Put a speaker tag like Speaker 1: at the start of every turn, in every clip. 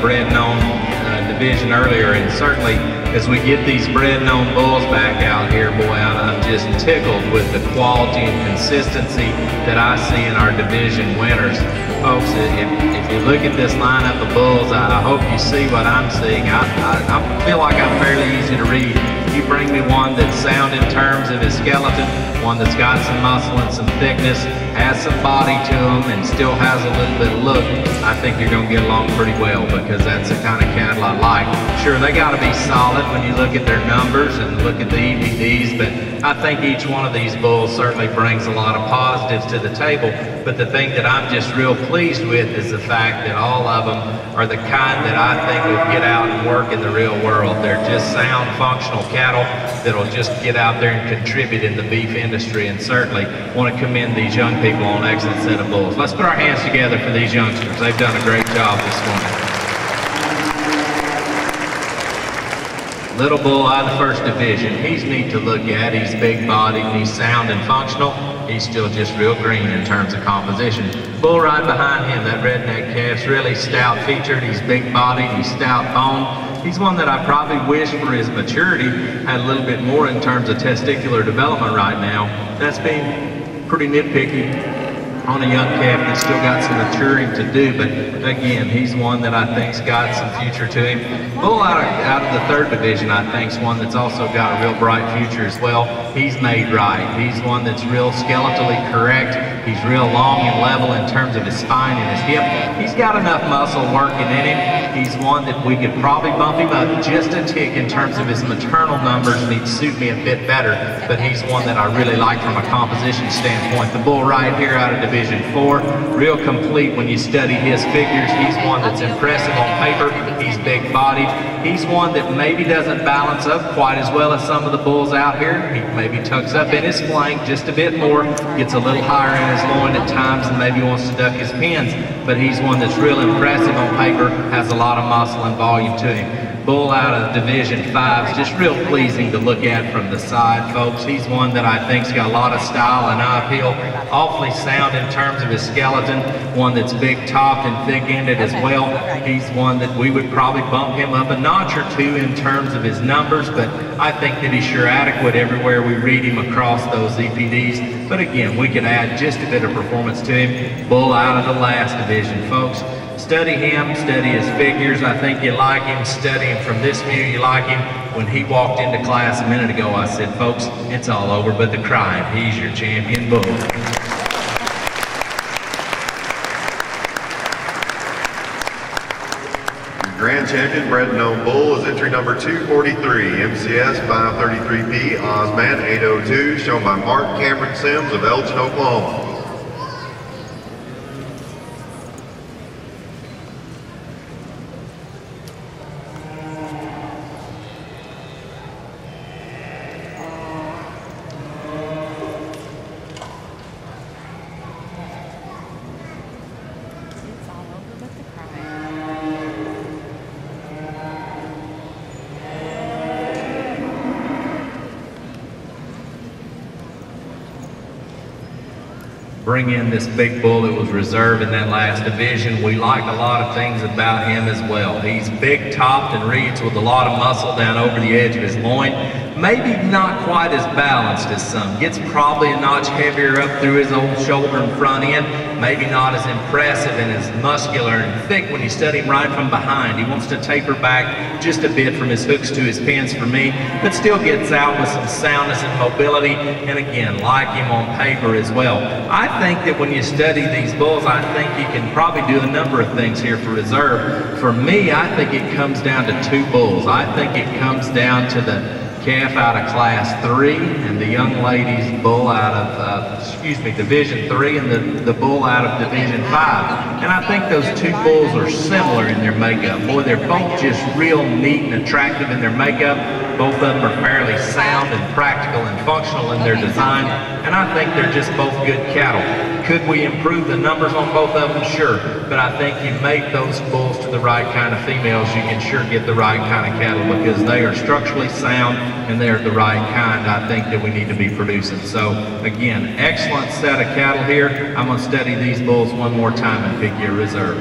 Speaker 1: Bred-and-Owned division earlier, and certainly as we get these Bred-and-Owned bulls back out here, boy, I'm just tickled with the quality and consistency that I see in our division winners. Folks, if you look at this lineup of bulls, I hope you see what I'm seeing. I feel like I'm fairly easy to read. You bring me one that's sound in terms of his skeleton, one that's got some muscle and some thickness, has some body to him, and still has a little bit of look, I think you're going to get along pretty well, because that's the kind of cattle I like. Sure, they got to be solid when you look at their numbers and look at the EPDs, but I think each one of these bulls certainly brings a lot of positives to the table. But the thing that I'm just real pleased with is the fact that all of them are the kind that I think will get out and work in the real world. They're just sound, functional cattle that'll just get out there and contribute in the beef industry, and certainly want to commend these young people on an excellent set of bulls. Let's put our hands together for these youngsters. They've done a great job this morning. Little bull out of the first division. He's neat to look at. He's big bodied, and he's sound and functional. He's still just real green in terms of composition. Bull right behind him, that redneck calf's really stout featured. He's big bodied, he's stout boned. He's one that I probably wish for his maturity had a little bit more in terms of testicular development right now. That's being pretty nitpicky on a young calf that's still got some maturing to do, but again, he's one that I think's got some future to him. Bull out of the third division, I think's one that's also got a real bright future as well. He's made right. He's one that's real skeletally correct. He's real long and level in terms of his spine and his hip. He's got enough muscle working in him. He's one that we could probably bump him up just a tick in terms of his maternal numbers, and he'd suit me a bit better, but he's one that I really like from a composition standpoint. The bull right here out of Division 4, real complete when you study his figures. He's one that's impressive on paper. He's big bodied. He's one that maybe doesn't balance up quite as well as some of the bulls out here. He maybe tucks up in his flank just a bit more, gets a little higher in his loin at times, and maybe wants to duck his pins, but he's one that's real impressive on paper, has a lot of muscle and volume to him. Bull out of Division 5 is just real pleasing to look at from the side, folks. He's one that I think's got a lot of style and eye appeal, awfully sound in terms of his skeleton, one that's big-topped and thick-ended as well. He's one that we would probably bump him up a notch or two in terms of his numbers, but I think that he's sure adequate everywhere we read him across those EPDs. But again, we could add just a bit of performance to him. Bull out of the last division, folks. Study him, study his figures. I think you like him. Study him from this view, you like him. When he walked into class a minute ago, I said, folks, it's all over but the crying. He's your champion bull.
Speaker 2: Your grand champion, Bred-and-Owned bull, is entry number 243, MCS 533P, Ozman 802, shown by Mark Cameron Sims of Elgin, Oklahoma.
Speaker 1: Bring in this big bull that was reserved in that last division. We like a lot of things about him as well. He's big-topped and reads with a lot of muscle down over the edge of his loin. Maybe not quite as balanced as some. Gets probably a notch heavier up through his old shoulder and front end. Maybe not as impressive and as muscular and thick when you study him right from behind. He wants to taper back just a bit from his hooks to his pins for me, but still gets out with some soundness and mobility, and again, like him on paper as well. I think that when you study these bulls, I think you can probably do a number of things here for reserve. For me, I think it comes down to two bulls. I think it comes down to the calf out of Class 3 and the young lady's bull out of, Division 3 and the bull out of Division 5. And I think those two bulls are similar in their makeup. Boy, they're both just real neat and attractive in their makeup. Both of them are fairly sound and practical and functional in their design. And I think they're just both good cattle. Could we improve the numbers on both of them? Sure. But I think you make those bulls to the right kind of females, you can sure get the right kind of cattle, because they are structurally sound and they're the right kind, I think, that we need to be producing. So again, excellent set of cattle here. I'm going to study these bulls one more time and pick you a reserve.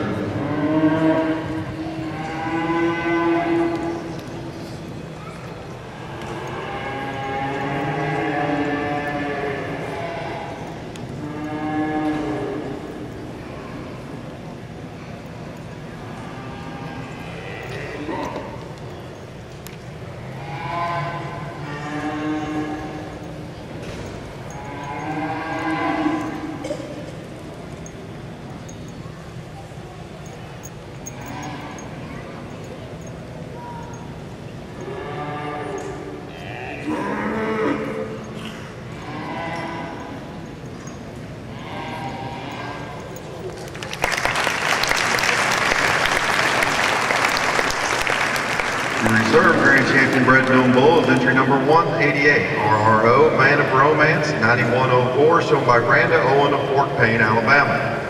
Speaker 2: Bred-and-Owned bull is entry number 188, RRO Man of Romance, 9104, shown by Branda Owen of Fort Payne, Alabama.